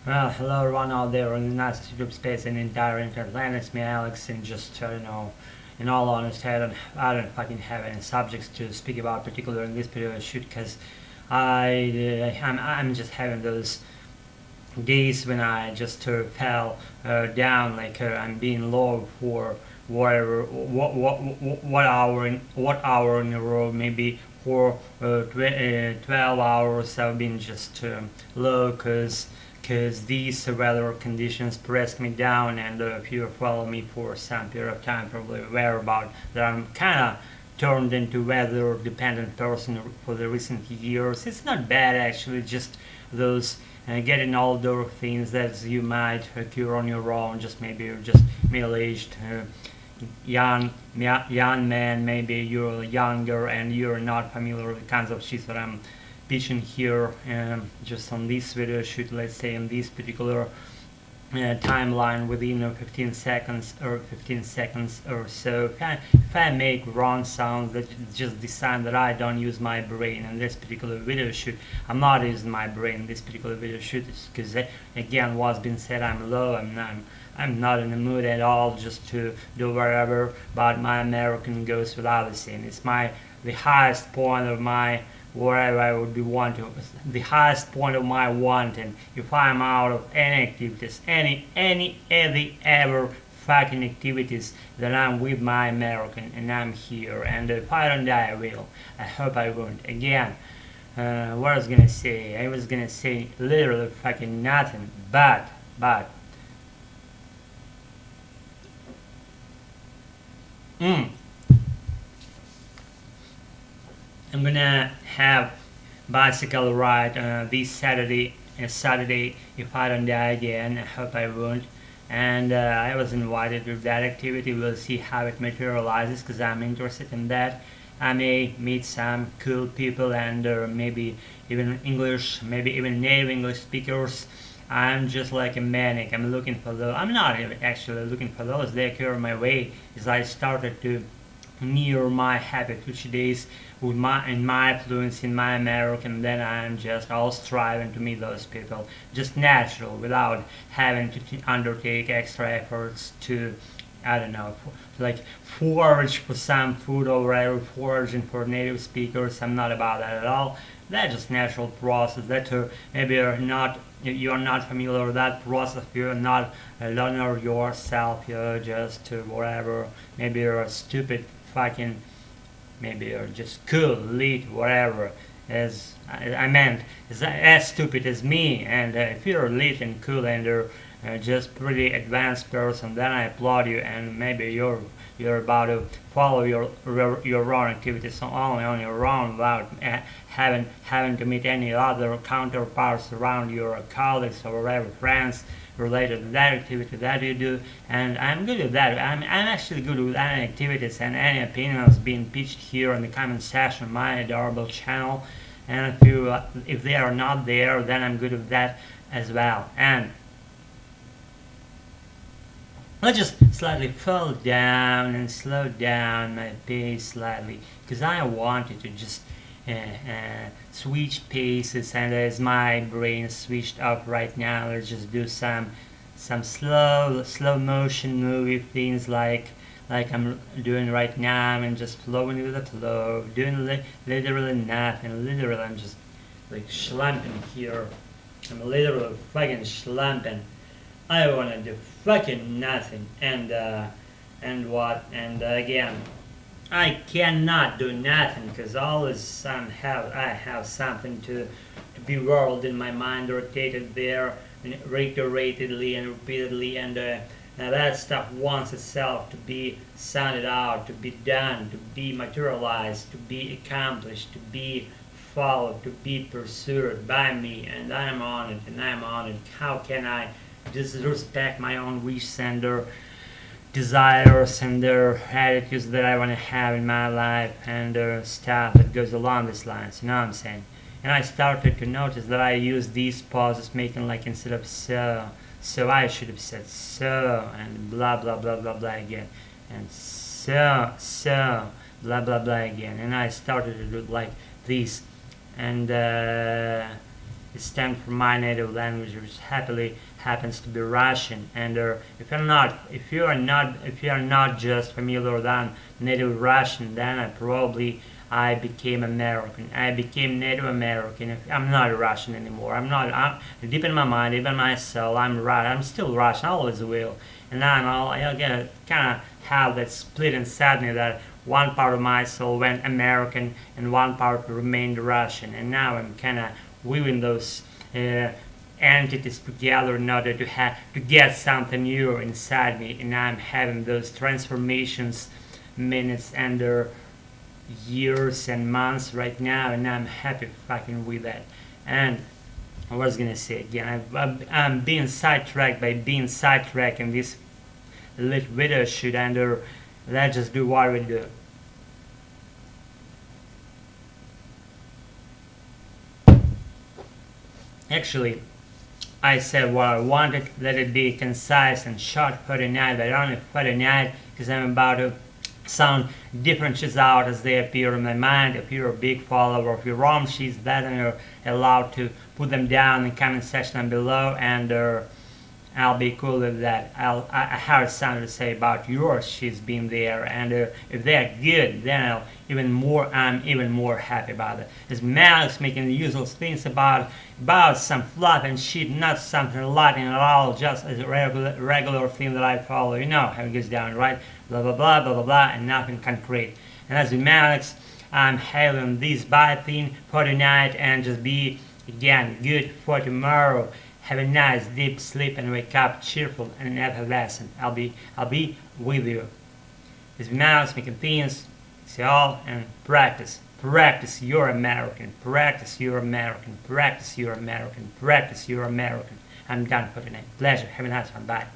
Well, hello everyone out there in the nice YouTube space and entire internet. It's me, Alex, and just in all honesty, I don't fucking have any subjects to speak about, particularly in this particular shoot, because I'm just having those days when I just fell down, like I'm being low for whatever, what hour in a row, maybe for 12 hours I've been just low, because these weather conditions pressed me down, and if you follow me for some period of time, probably aware about that I'm kind of turned into weather dependent person for the recent years. It's not bad actually, just those getting older things that you might occur on your own. Just maybe you're just middle-aged, young man. Maybe you're younger and you're not familiar with the kinds of shit that I'm pitching here, just on this video shoot. Let's say in this particular timeline within 15 seconds or so. If I make wrong sounds, that's just the sign that I don't use my brain in this particular video shoot. I'm not using my brain in this particular video shoot because again, what's been said, I'm low. I'm not in the mood at all just to do whatever, but my American goes without saying. It's the highest point of my whatever I would be wanting, the highest point of my wanting. If I'm out of any activities, any ever fucking activities, then I'm with my American and I'm here. And if I don't die, I will. I hope I won't. Again, what I was gonna say? I was gonna say literally fucking nothing, but. Mm, I'm gonna have bicycle ride this Saturday if I don't die again. I hope I won't. And I was invited to that activity. We'll see how it materializes because I'm interested in that. I may meet some cool people and maybe even English, maybe even native English speakers. I'm just like a manic. I'm looking for those. I'm not actually looking for those. They occur my way as I started to near my happy future days with my influence in my American. Then I'm just all striving to meet those people, just natural, without having to undertake extra efforts to, I don't know, like forage for some food or whatever, foraging for native speakers. I'm not about that at all. That's just natural process that maybe you're not familiar with that process. You're not a learner yourself. You're just whatever. Maybe you're a stupid fucking, maybe you're just cool, lit, whatever. As I meant, as stupid as me. And if you're lit and cool and you're just pretty advanced person, then I applaud you. And maybe you're about to follow your own activities only on your own without having to meet any other counterparts around your colleagues or whatever, friends related to that activity that you do. And I'm good with that. I'm actually good with any activities and any opinions being pitched here in the comment section of my adorable channel. And if they are not there, then I'm good with that as well. And let's just slightly fall down and slow down my pace slightly, because I wanted to just switch paces, and as my brain switched up right now, let's just do some slow motion movie things like I'm doing right now. I'm just flowing with the flow, doing literally nothing. Literally, I'm just like slumping here. I'm literally fucking slumping. I wanna do fucking nothing, and what? And again, I cannot do nothing because always I have something to be whirled in my mind, rotated there reiteratedly and repeatedly, and that stuff wants itself to be sounded out, to be done, to be materialized, to be accomplished, to be followed, to be pursued by me, and I'm on it, and I'm on it. How can I disrespect my own wishes and their desires and their attitudes that I want to have in my life and stuff that goes along these lines, you know what I'm saying? And I started to notice that I use these pauses making like instead of so I should have said so, and blah blah blah blah blah again, and so blah blah blah again, and I started to do like this, and it stands for my native language, which happily happens to be Russian. And if you are not just familiar with native Russian, then I became American. I became Native American. I'm not Russian anymore. I'm deep in my mind, deep in my soul. I'm still Russian. I always will. And I kind of have that split inside me that one part of my soul went American and one part remained Russian. And now I'm kind of weaving those entities together in order to get something new inside me. And I'm having those transformations, minutes and years and months right now, and I'm happy fucking with that. And I was gonna say again, I'm being sidetracked by being sidetracked in this little video shoot, and let's just do what we do. Actually, I said what I wanted. Let it be concise and short for tonight, but only for tonight, because I'm about to sound differences out as they appear in my mind. If you're a big follower of your ROM sheets, then you're allowed to put them down in the comment section dobelow, and I'll be cool with that. I have something to say about your sheets being there, and if they're good, then I'm even more happy about it. It's Max making the usual things about some fluff and shit, not something lighting at all, just as a regular thing that I follow. You know how it goes down, right? Blah blah blah blah blah blah, and nothing concrete. And as with Max, I'm having this bye thing for tonight, and just be again good for tomorrow. Have a nice deep sleep and wake up cheerful and effervescent. I'll be with you. This is Mouse making things. See all, and practice. Practice your American. Practice your American. Practice your American. Practice your American. I'm done for tonight. Pleasure. Have a nice one. Bye.